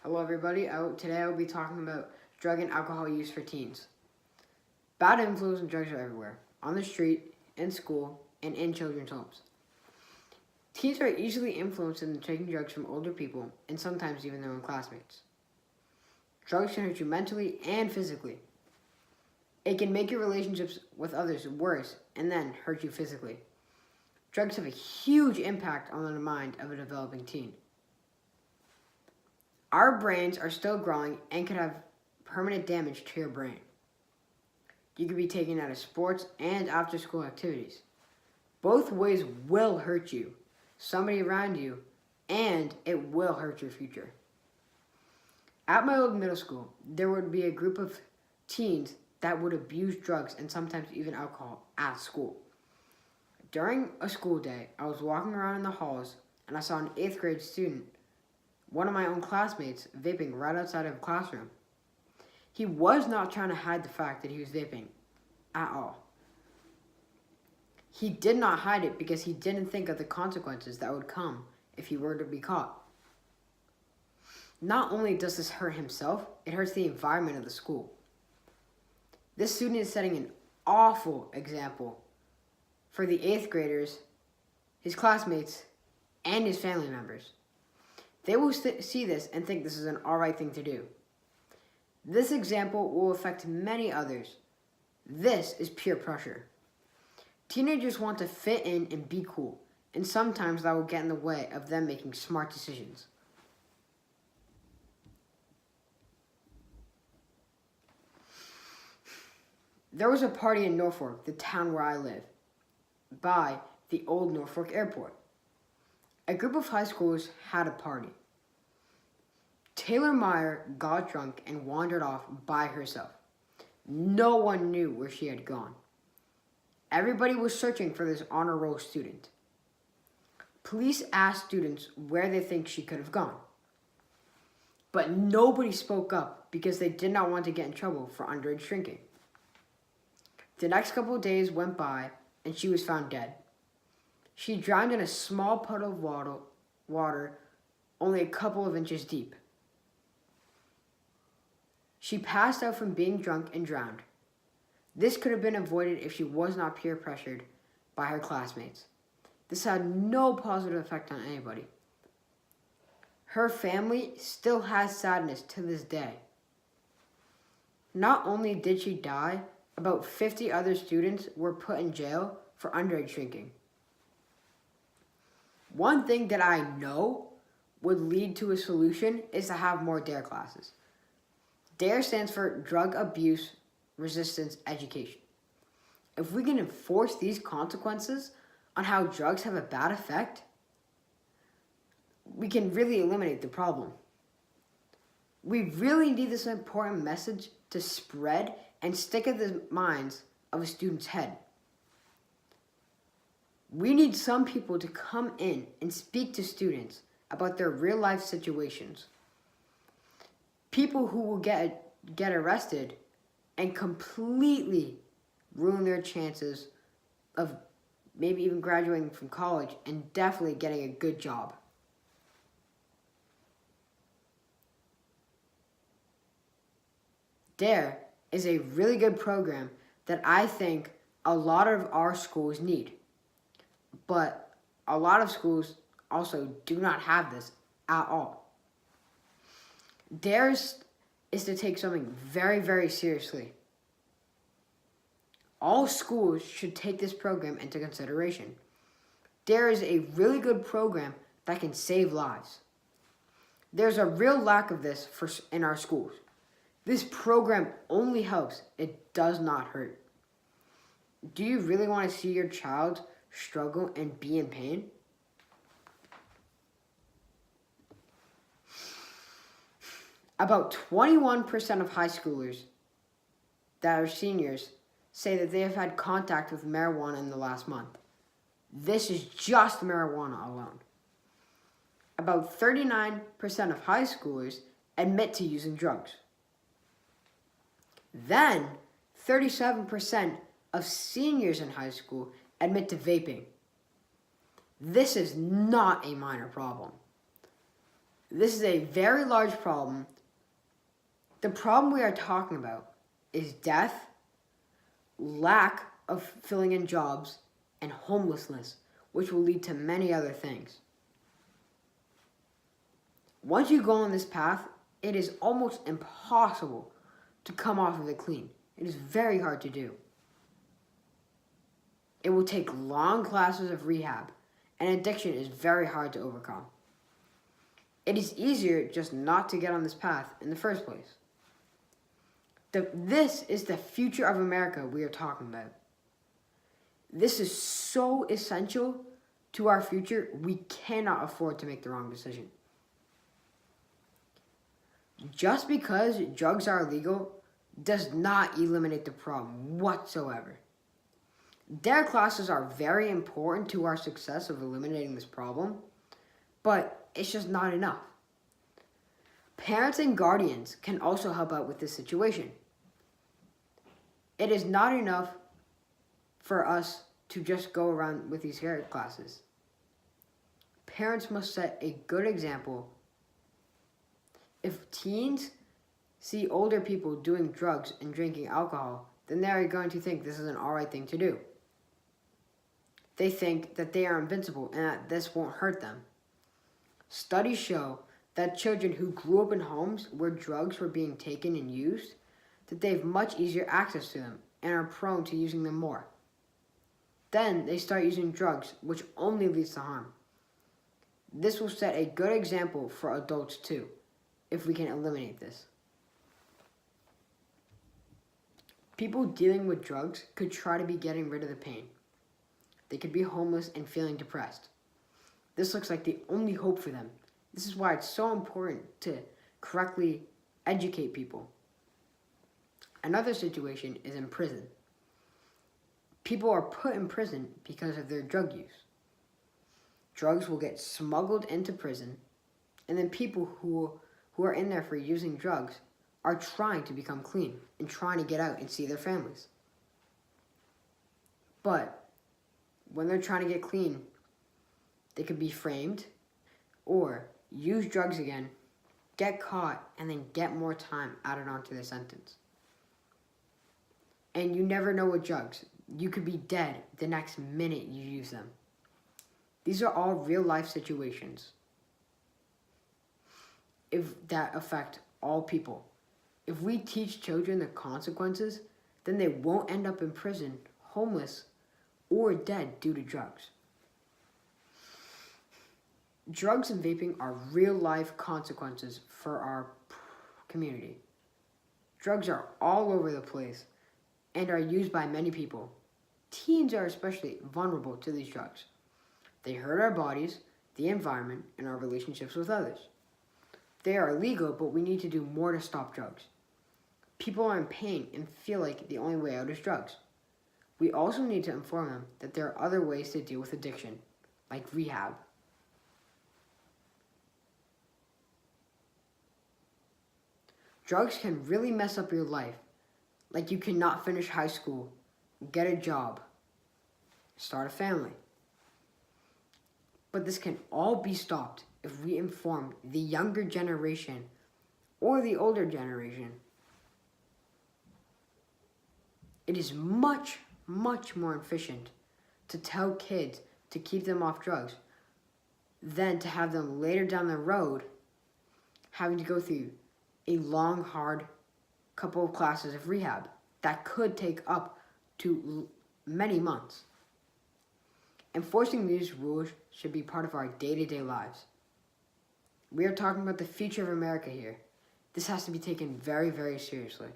Hello everybody, today I will be talking about drug and alcohol use for teens. Bad influence and drugs are everywhere, on the street, in school, and in children's homes. Teens are easily influenced into taking drugs from older people and sometimes even their own classmates. Drugs can hurt you mentally and physically. It can make your relationships with others worse and then hurt you physically. Drugs have a huge impact on the mind of a developing teen. Our brains are still growing and could have permanent damage to your brain. You could be taken out of sports and after-school activities. Both ways will hurt you, somebody around you, and it will hurt your future. At my old middle school, there would be a group of teens that would abuse drugs and sometimes even alcohol at school. During a school day, I was walking around in the halls and I saw an 8th grade student, one of my own classmates, vaping right outside of a classroom. He was not trying to hide the fact that he was vaping at all. He did not hide it because he didn't think of the consequences that would come if he were to be caught. Not only does this hurt himself, it hurts the environment of the school. This student is setting an awful example for the 8th graders, his classmates, and his family members. They will see this and think this is an alright thing to do. This example will affect many others. This is peer pressure. Teenagers want to fit in and be cool, and sometimes that will get in the way of them making smart decisions. There was a party in Norfolk, the town where I live, by the old Norfolk Airport. A group of high schoolers had a party. Taylor Meyer got drunk and wandered off by herself. No one knew where she had gone. Everybody was searching for this honor roll student. Police asked students where they think she could have gone. But nobody spoke up because they did not want to get in trouble for underage drinking. The next couple of days went by and she was found dead. She drowned in a small puddle of water only a couple of inches deep. She passed out from being drunk and drowned. This could have been avoided if she was not peer pressured by her classmates. This had no positive effect on anybody. Her family still has sadness to this day. Not only did she die, about 50 other students were put in jail for underage drinking. One thing that I know would lead to a solution is to have more DARE classes. DARE stands for Drug Abuse Resistance Education. If we can enforce these consequences on how drugs have a bad effect, we can really eliminate the problem. We really need this important message to spread and stick in the minds of a student's head. We need some people to come in and speak to students about their real life situations. People who will get arrested and completely ruin their chances of maybe even graduating from college and definitely getting a good job. DARE is a really good program that I think a lot of our schools need. But a lot of schools also do not have this at all. DARE is to take something very, very seriously. All schools should take this program into consideration. DARE is a really good program that can save lives. There's a real lack of this in our schools. This program only helps, it does not hurt. Do you really want to see your child struggle and be in pain? About 21% of high schoolers that are seniors say that they have had contact with marijuana in the last month. This is just marijuana alone. About 39% of high schoolers admit to using drugs. Then, 37% of seniors in high school admit to vaping. This is not a minor problem. This is a very large problem. The problem we are talking about is death, lack of filling in jobs, and homelessness, which will lead to many other things. Once you go on this path, it is almost impossible to come off of it clean. It is very hard to do. It will take long classes of rehab, and addiction is very hard to overcome. It is easier just not to get on this path in the first place. This is the future of America we are talking about. This is so essential to our future, we cannot afford to make the wrong decision. Just because drugs are illegal does not eliminate the problem whatsoever. Their classes are very important to our success of eliminating this problem, but it's just not enough. Parents and guardians can also help out with this situation. It is not enough for us to just go around with these care classes. Parents must set a good example. If teens see older people doing drugs and drinking alcohol, then they are going to think this is an alright thing to do. They think that they are invincible and that this won't hurt them. Studies show that children who grew up in homes where drugs were being taken and used, that they have much easier access to them and are prone to using them more. Then they start using drugs, which only leads to harm. This will set a good example for adults too, if we can eliminate this. People dealing with drugs could try to be getting rid of the pain. They could be homeless and feeling depressed. This looks like the only hope for them. This is why it's so important to correctly educate people. Another situation is in prison. People are put in prison because of their drug use. Drugs will get smuggled into prison, and then people who are in there for using drugs are trying to become clean and trying to get out and see their families. But when they're trying to get clean, they could be framed or use drugs again, get caught, and then get more time added onto their sentence. And you never know with drugs. You could be dead the next minute you use them. These are all real life situations that affect all people. If we teach children the consequences, then they won't end up in prison, homeless, or dead due to drugs. Drugs and vaping are real life consequences for our community. Drugs are all over the place and are used by many people. Teens are especially vulnerable to these drugs. They hurt our bodies, the environment, and our relationships with others. They are illegal, but we need to do more to stop drugs. People are in pain and feel like the only way out is drugs. We also need to inform them that there are other ways to deal with addiction, like rehab. Drugs can really mess up your life, like you cannot finish high school, get a job, start a family. But this can all be stopped if we inform the younger generation or the older generation. It is much, much more efficient to tell kids to keep them off drugs than to have them later down the road having to go through a long, hard couple of classes of rehab that could take up to many months. Enforcing these rules should be part of our day-to-day lives. We are talking about the future of America here. This has to be taken very, very seriously.